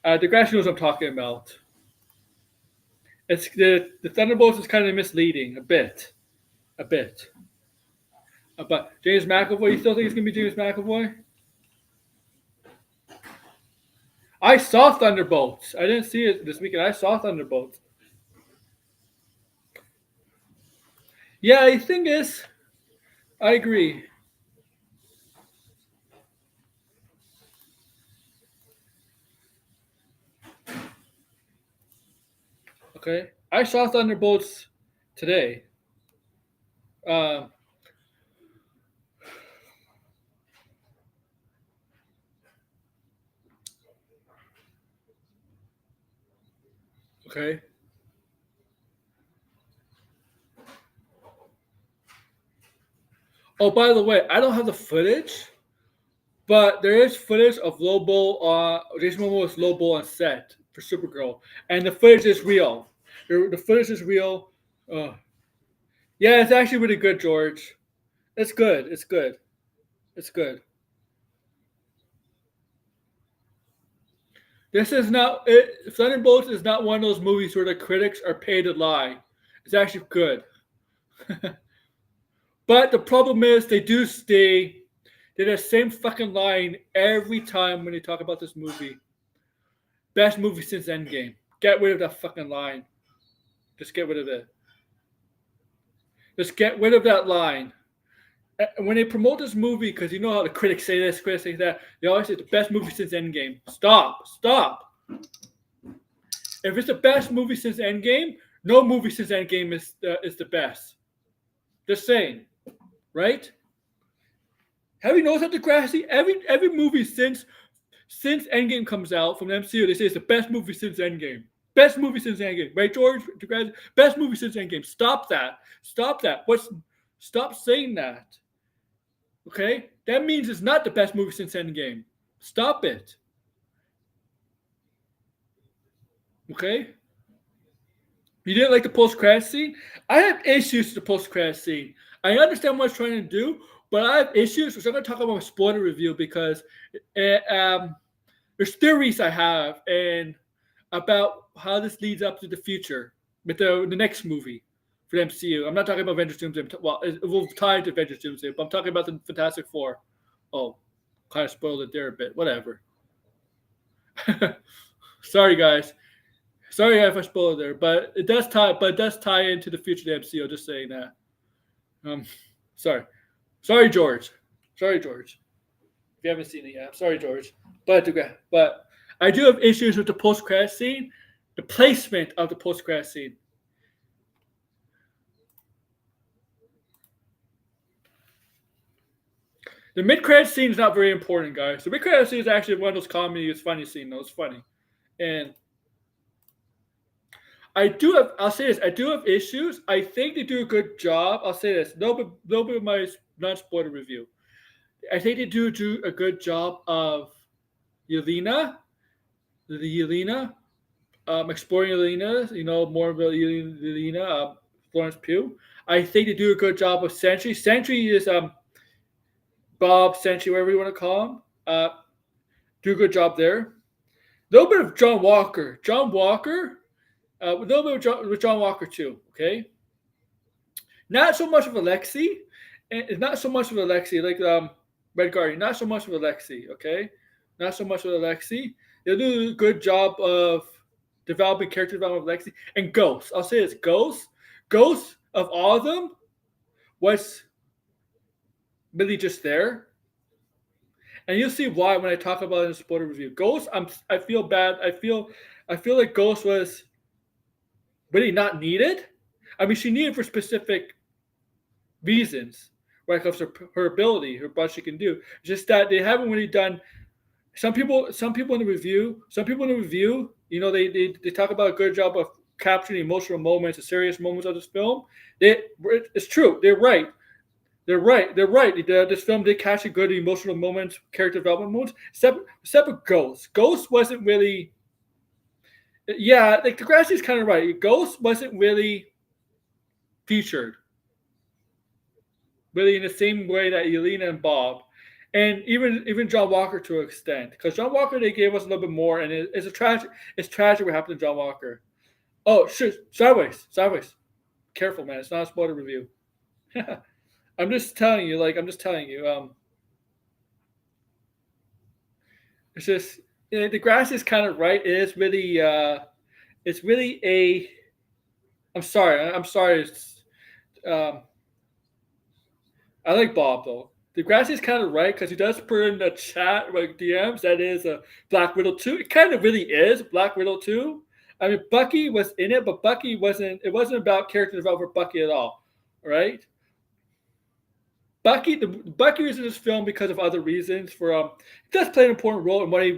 The grass knows what I'm talking about. It's the Thunderbolts is kind of misleading a bit. But James McAvoy, you still think it's gonna be James McAvoy? I saw Thunderbolts. I didn't see it this weekend. I saw Thunderbolts. Yeah, the thing is, I agree. Okay, I saw Thunderbolts today. Uh, okay. Oh, by the way, I don't have the footage, but there is footage of Lobo. Jason Momoa's Lobo on set for Supergirl, and the footage is real. The footage is real. Uh, yeah, it's actually really good, George. It's good. It's good. It's good. This is not. Thunderbolts is not one of those movies where the critics are paid to lie. It's actually good. But the problem is they do stay. They're the same fucking line every time when they talk about this movie. Best movie since Endgame. Get rid of that fucking line. Just get rid of it. Just get rid of that line. And when they promote this movie, because you know how the critics say this, critics say that, they always say the best movie since Endgame. Stop. If it's the best movie since Endgame, no movie since Endgame is the best. Just saying, right? Have you noticed that Degrassi? Every movie since Endgame comes out from the MCU, they say it's the best movie since Endgame. Best movie since Endgame, right, George? Degrassi, best movie since Endgame. Stop that. Stop that. Stop saying that. Okay, that means it's not the best movie since Endgame. Stop it. Okay. You didn't like the post-credit scene? I have issues with the post-credit scene. I understand what it's trying to do, but I have issues, which I'm going to talk about my spoiler review because there's theories I have and about how this leads up to the future with the next movie for the MCU. I'm not talking about Avengers Doomsday. Well, it will tie into Avengers Doomsday, but I'm talking about the Fantastic Four. Oh, kind of spoiled it there a bit. Whatever. Sorry, guys. Sorry if I spoiled there, but it does tie. But it does tie into the future of the MCU. Just saying that. Sorry, George. Sorry, George. If you haven't seen it yet, sorry, George. But I do have issues with the post-credit scene, the placement of the post-credit scene. The mid-credit scene is not very important, guys. The mid-credit scene is actually one of those comedy, it's funny scene. Though it's funny, and I'll say this. I do have issues. I think they do a good job. I'll say this. No bit of my non-spoiler review. I think they do a good job of Yelena, exploring Yelena. You know more about Yelena, Florence Pugh. I think they do a good job of Sentry. Sentry is Bob Sentry, whatever you want to call him. Do a good job there. A little bit of John Walker. A little bit with John Walker too. Okay, not so much of Alexi, and not so much of Alexi like Red Guardian. Not so much of Alexi. Okay, not so much of Alexi. They'll do a good job of developing character development of Alexi and Ghost. I'll say it's Ghost. Ghost of all of them was really just there, and you'll see why when I talk about it in the spoiler review. Ghost, I feel bad. I feel like Ghost was really not needed. I mean, she needed for specific reasons when it comes to her ability, what she can do. It's just that they haven't really done. Some people in the review, you know, they talk about a good job of capturing emotional moments, the serious moments of this film. It's true. They're right. This film did capture good emotional moments, character development moments. Except for Ghost. Ghost wasn't really. Yeah, like Degrassi's kind of right. Ghost wasn't really featured, really in the same way that Yelena and Bob, and even John Walker to an extent. Because John Walker, they gave us a little bit more, and it's tragic. It's tragic what happened to John Walker. Oh, shit! Sideways. Careful, man. It's not a spoiler review. I'm just telling you. It's just the grass is kind of right. It is really. It's really a. I'm sorry. I like Bob though. Degrassi is kind of right because he does put in the chat like DMs that is a Black Widow 2. It kind of really is Black Widow 2. I mean, Bucky was in it, but Bucky wasn't. It wasn't about character development for Bucky at all, right? Bucky was in this film because of other reasons. He does play an important role in why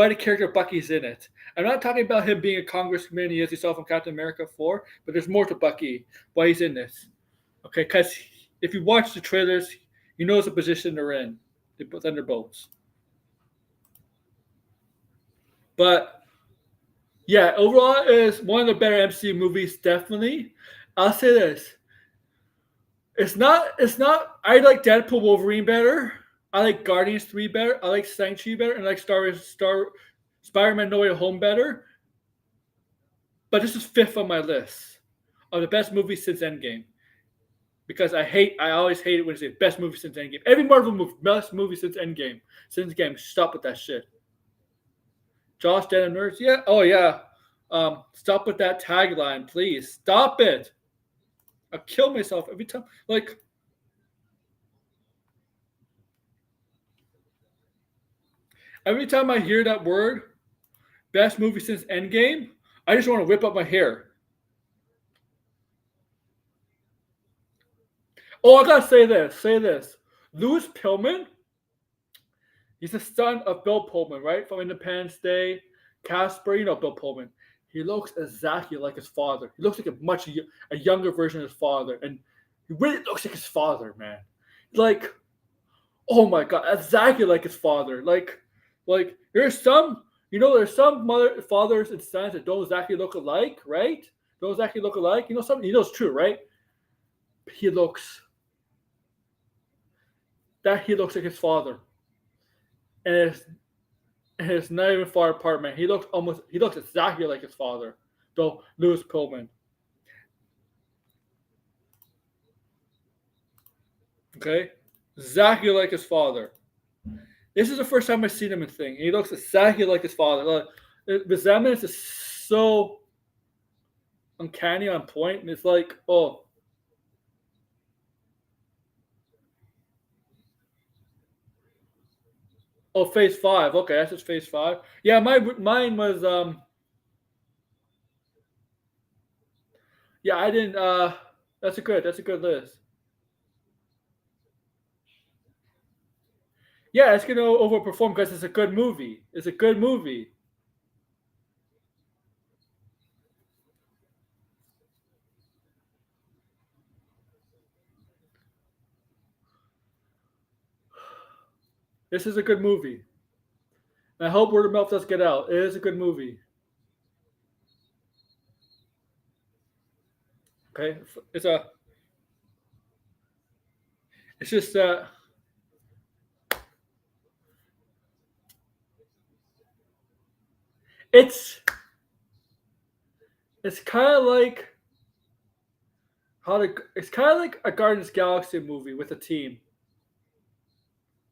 the character of Bucky's in it. I'm not talking about him being a congressman as you saw from Captain America 4, but there's more to Bucky why he's in this. Okay, because if you watch the trailers, you know the position they're in. They put thunderbolts. But yeah, overall, it's one of the better MCU movies. Definitely, I'll say this. It's not. I like Deadpool Wolverine better. I like Guardians 3 better. I like Shang-Chi better, and I like Spider-Man No Way Home better. But this is fifth on my list of the best movies since Endgame. Because I always hate it when they say best movie since Endgame. Every Marvel movie, best movie since Endgame. Since Endgame, stop with that shit. Josh, Dan, and Nerds, yeah. Oh yeah. Stop with that tagline, please. Stop it. I kill myself every time. Like, every time I hear that word, best movie since Endgame, I just want to whip up my hair. Oh, I gotta say this. Say this. Louis Pillman. He's the son of Bill Pullman, right? From Independence Day. Casper, you know Bill Pullman. He looks exactly like his father. He looks like a younger version of his father, and he really looks like his father, man. Like, oh my god, exactly like his father. Like there's some, there's some fathers and sons that don't exactly look alike, right? Don't exactly look alike. Something it's true, right? He looks he looks like his father, and it's not even far apart, man. He looks exactly like his father, though Louis Pillman. Okay, exactly like his father. This is the first time I've seen him in thing. He looks exactly like his father. Like, the resemblance is so uncanny on point, and it's like, oh, phase 5. Okay, that's just phase 5. Yeah, mine was yeah, I didn't that's a good list. Yeah, it's gonna overperform because it's a good movie. It's a good movie. This is a good movie. And I hope word of mouth does get out. It is a good movie. Okay, it's a it's just it's it's kind of like it's kind of like a Guardians Galaxy movie with a team,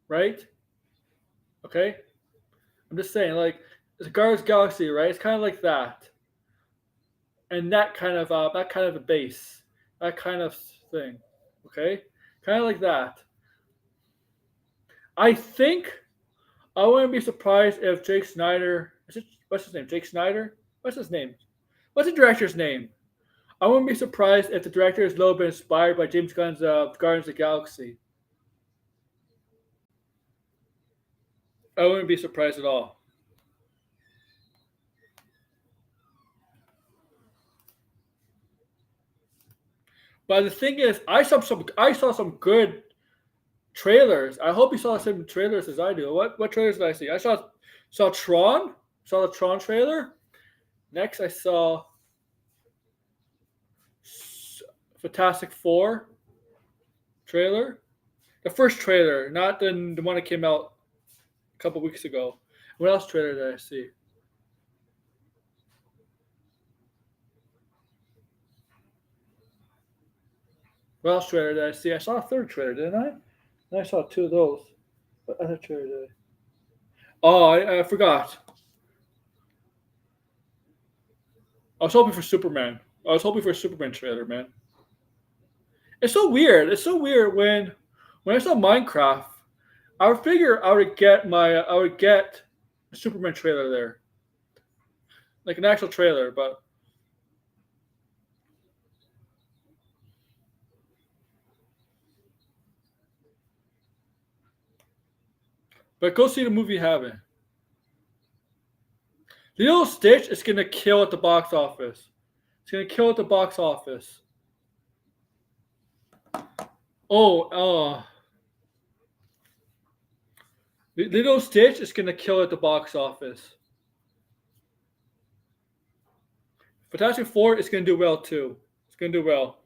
right? Okay, I'm just saying, like, it's a Guardians Galaxy, right? It's kind of like that, and that kind of a base, that kind of thing. Okay, kind of like that. I think I wouldn't be surprised if Jake Snyder. What's his name? Jake Snyder. What's his name? What's the director's name? I wouldn't be surprised if the director is a little bit inspired by James Gunn's Guardians of the Galaxy. I wouldn't be surprised at all. But the thing is, I saw some good trailers. I hope you saw the same trailers as I do. What trailers did I see? I saw Tron. Saw the Tron trailer. Next, I saw Fantastic Four trailer. The first trailer, not the one that came out a couple weeks ago. What else trailer did I see? What else trailer did I see? I saw a third trailer, didn't I? And I saw two of those. What other trailer did I? Oh, I forgot. I was hoping for Superman. I was hoping for a Superman trailer, man. It's so weird. It's so weird when I saw Minecraft, I would figure I would get a Superman trailer there, like an actual trailer. But go see the movie Having. Lilo Stitch is gonna kill at the box office. It's gonna kill at the box office. Oh, Lilo Stitch is gonna kill at the box office. Fantastic Four is gonna do well too. It's gonna do well.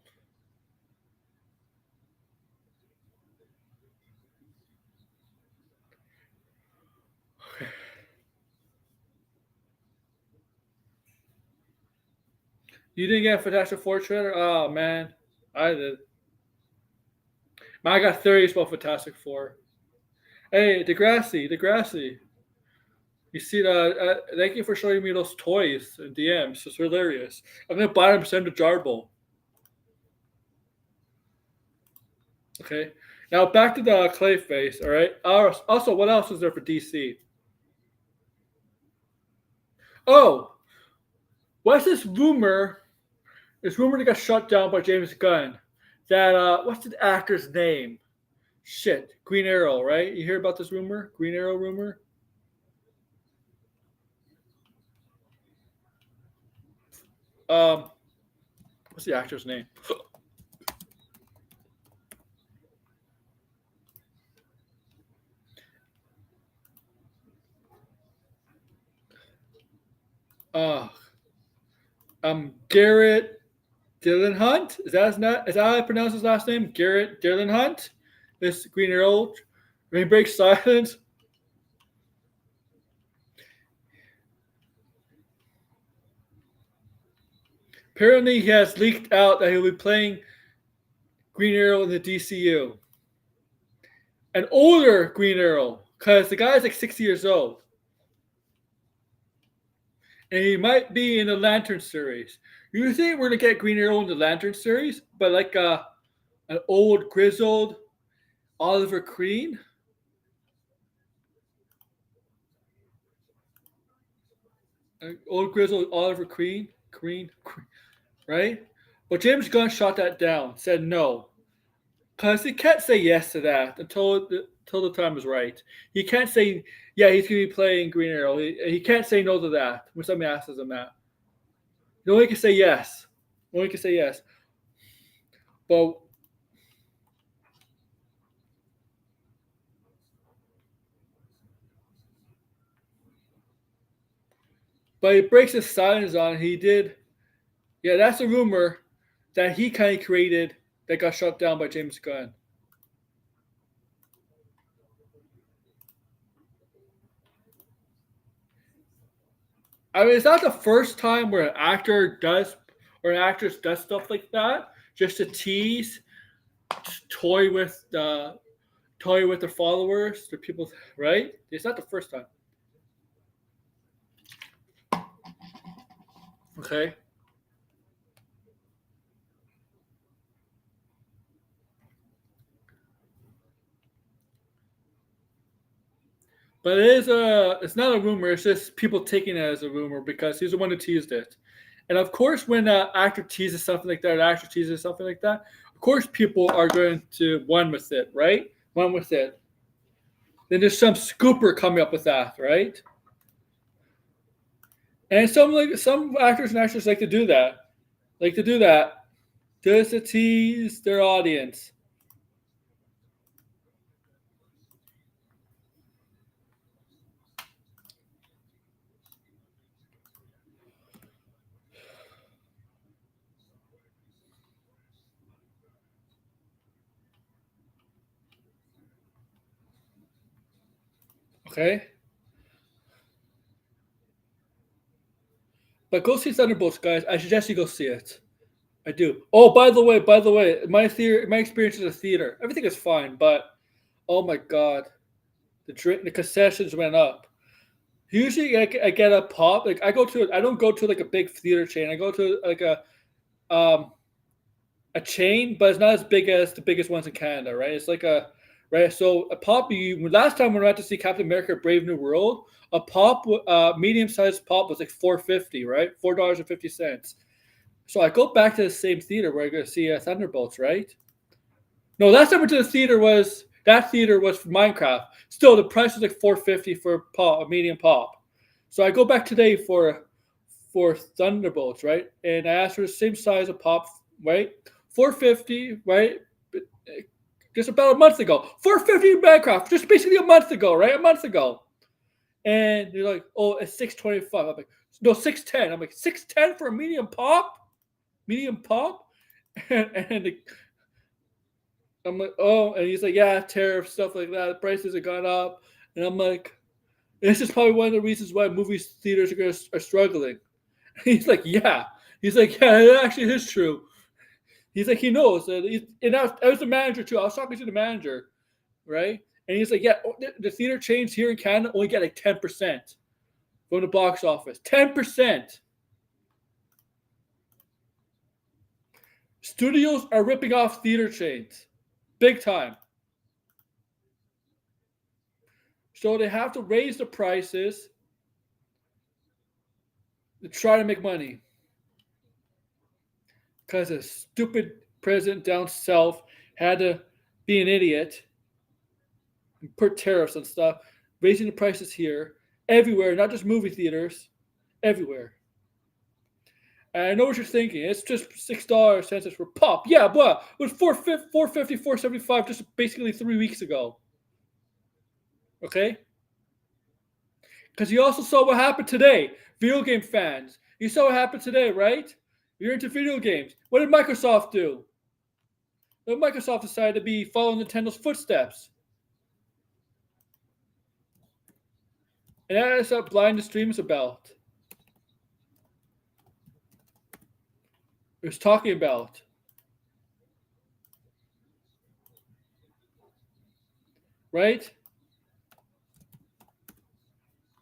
You didn't get a Fantastic Four trailer? Oh man, I did. Man, I got theories about Fantastic Four. Hey, Degrassi. You see that? Thank you for showing me those toys and DMs. It's hilarious. I'm gonna buy them, send to Jarbo. Okay. Now back to the Clayface. All right. Also, what else is there for DC? Oh, what's this rumor? This rumor that got shut down by James Gunn that what's the actor's name? Shit, Green Arrow, right? You hear about this rumor? Green Arrow rumor? Um, what's the actor's name? Uh, Garrett Dylan Hunt. Is that how I pronounce his last name? Garrett Dylan Hunt. This Green Arrow. When he breaks silence. Apparently, he has leaked out that he'll be playing Green Arrow in the DCU. An older Green Arrow, because the guy's like 60 years old. And he might be in the Lantern series. You think we're going to get Green Arrow in the Lantern series? But like an old, grizzled Oliver Queen? An old, grizzled Oliver Queen? Queen? Right? But James Gunn shot that down, said no. Because he can't say yes to that until the time is right. He can't say, yeah, he's going to be playing Green Arrow. He can't say no to that when somebody asks him that. He only can say yes. Only can say yes. But he breaks his silence on. He did. Yeah, that's a rumor that he kind of created that got shut down by James Gunn. I mean, it's not the first time where an actor does or an actress does stuff like that just to tease, toy with the their followers, their people, right? It's not the first time. Okay. But it's not a rumor. It's just people taking it as a rumor because he's the one who teased it. And of course, when an actor teases something like that, an actor teases something like that, of course, people are going to run with it, right? Run with it. Then there's some scooper coming up with that, right? And some actors and actors like to do that, just to tease their audience. Okay. But go see Thunderbolts, guys. I suggest you go see it. I do. Oh, by the way, my experience in the theater, everything is fine, but oh my god, the concessions went up. Usually, I get a pop. Like I don't go to like a big theater chain. I go to like um a chain, but it's not as big as the biggest ones in Canada, right? It's like a right. So a pop. Last time when we went to see Captain America: Brave New World, a pop, medium sized pop was like $4.50, right? $4.50. So I go back to the same theater where I go to see Thunderbolts, right? No, last time I went to the theater was that theater was for Minecraft. Still, the price was like $4.50 for a medium pop. So I go back today for Thunderbolts, right? And I asked for the same size of pop, right? $4.50, right? Just about a month ago. $4.50 Minecraft, just basically a month ago, right? A month ago. And they're like, oh, it's $6.25. I'm like, no, $6.10. I'm like, $6.10 for a medium pop? Medium pop? And I'm like, oh, and he's like, yeah, tariff stuff like that. Prices have gone up, and I'm like, this is probably one of the reasons why movie theaters are struggling. He's like, yeah. He's like, yeah, it actually is true. He's like, he knows. And I was the manager too. I was talking to the manager, right? And he's like, yeah, the theater chains here in Canada only get like 10% from the box office. 10%. Studios are ripping off theater chains, big time. So they have to raise the prices to try to make money because of stupid president down south had to be an idiot and put tariffs on stuff, raising the prices here, everywhere, not just movie theaters, everywhere. And I know what you're thinking. It's just $6 census for pop. Yeah, but it was $4.50, $4.75 just basically 3 weeks ago. Okay? Because you also saw what happened today. Video game fans. You saw what happened today, right? You're into video games. What did Microsoft do? Well, Microsoft decided to be following Nintendo's footsteps. And that is what Blind the Stream is about. It was talking about. Right?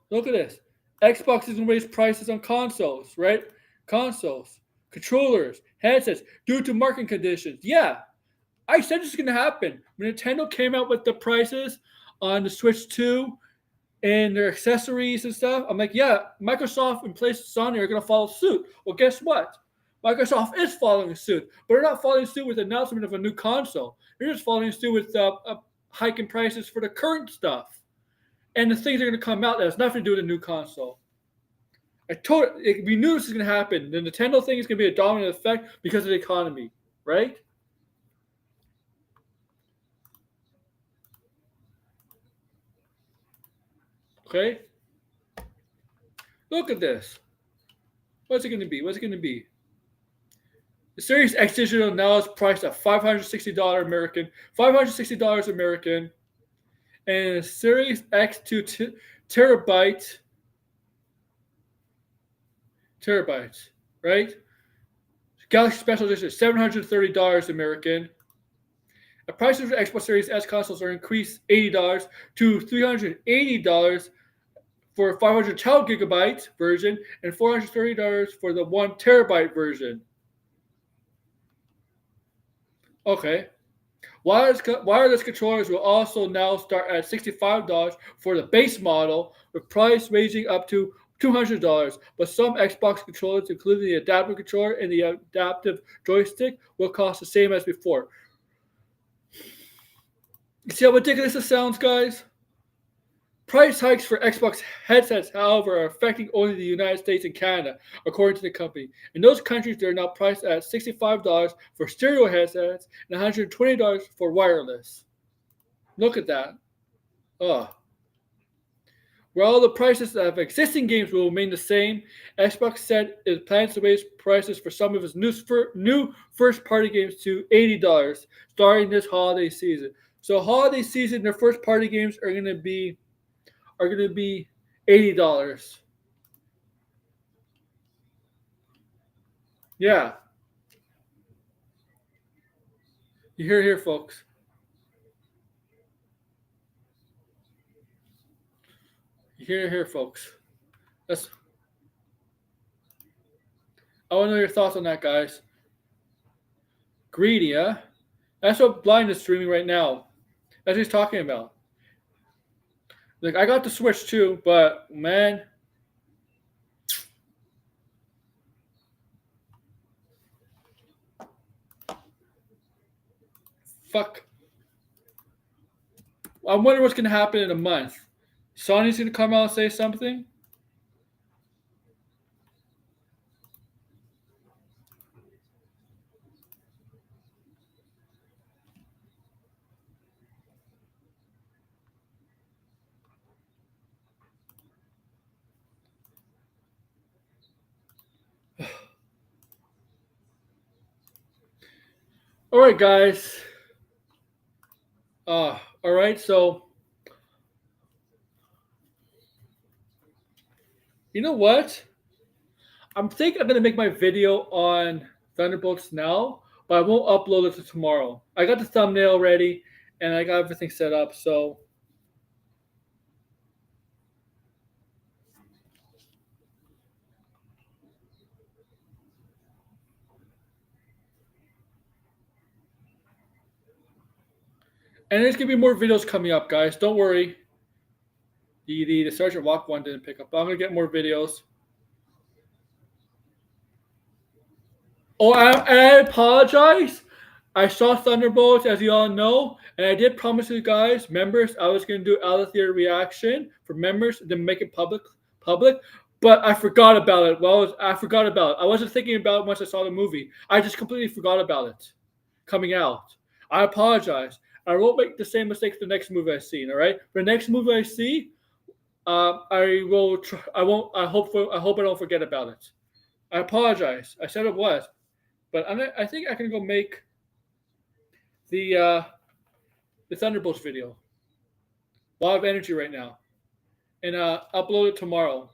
Look at this. Xbox is going to raise prices on consoles, right? Consoles, controllers, headsets, due to market conditions. Yeah, I said this is going to happen. When Nintendo came out with the prices on the Switch 2 and their accessories and stuff, I'm like, yeah, Microsoft and Sony are going to follow suit. Well, guess what? Microsoft is following suit, but they're not following suit with the announcement of a new console. They're just following suit with hiking prices for the current stuff. And the things are going to come out that has nothing to do with a new console. We knew this was going to happen. The Nintendo thing is going to be a dominant effect because of the economy, right? Okay. Look at this. What's it going to be? What's it going to be? The Series X Digital now is priced at $560 American, $560 American, and the Series X 2 terabytes, right? Galaxy Special Edition is $730 American. The prices for Xbox Series S consoles are increased $80 to $380 for a 512 gigabyte version and $430 for the 1 terabyte version. Okay. Wireless controllers will also now start at $65 for the base model, with price ranging up to $200. But some Xbox controllers, including the adaptive controller and the adaptive joystick, will cost the same as before. You see how ridiculous this sounds, guys? Price hikes for Xbox headsets, however, are affecting only the United States and Canada, according to the company. In those countries, they're now priced at $65 for stereo headsets and $120 for wireless. Look at that. Ugh. While the prices of existing games will remain the same, Xbox said it plans to raise prices for some of its new first-party games to $80 starting this holiday season. So holiday season, their first-party games are going to be $80. Yeah. You hear it here, folks. You hear it here, folks. I want to know your thoughts on that, guys. Greedy, huh? That's what Blind is streaming right now. That's what he's talking about. Like, I got the Switch too, but man, fuck. I'm wondering what's going to happen in a month. Sony's going to come out and say something? All right, guys. All right, so you know what? I'm thinking I'm going to make my video on Thunderbolts now, but I won't upload it to tomorrow. I got the thumbnail ready, and I got everything set up, so... And there's going to be more videos coming up, guys. Don't worry. The Sergeant Walk one didn't pick up, but I'm going to get more videos. Oh, I apologize. I saw Thunderbolts, as you all know, and I did promise you guys, members, I was going to do out of theater reaction for members, then make it public. But I forgot about it. Well, I forgot about it. I wasn't thinking about it once I saw the movie. I just completely forgot about it coming out. I apologize. I won't make the same mistake the next movie I see. All right, the next movie I see, I will. I won't. I hope I don't forget about it. I apologize. I said it was, but I think I can go make the Thunderbolts video. A lot of energy right now, and upload it tomorrow.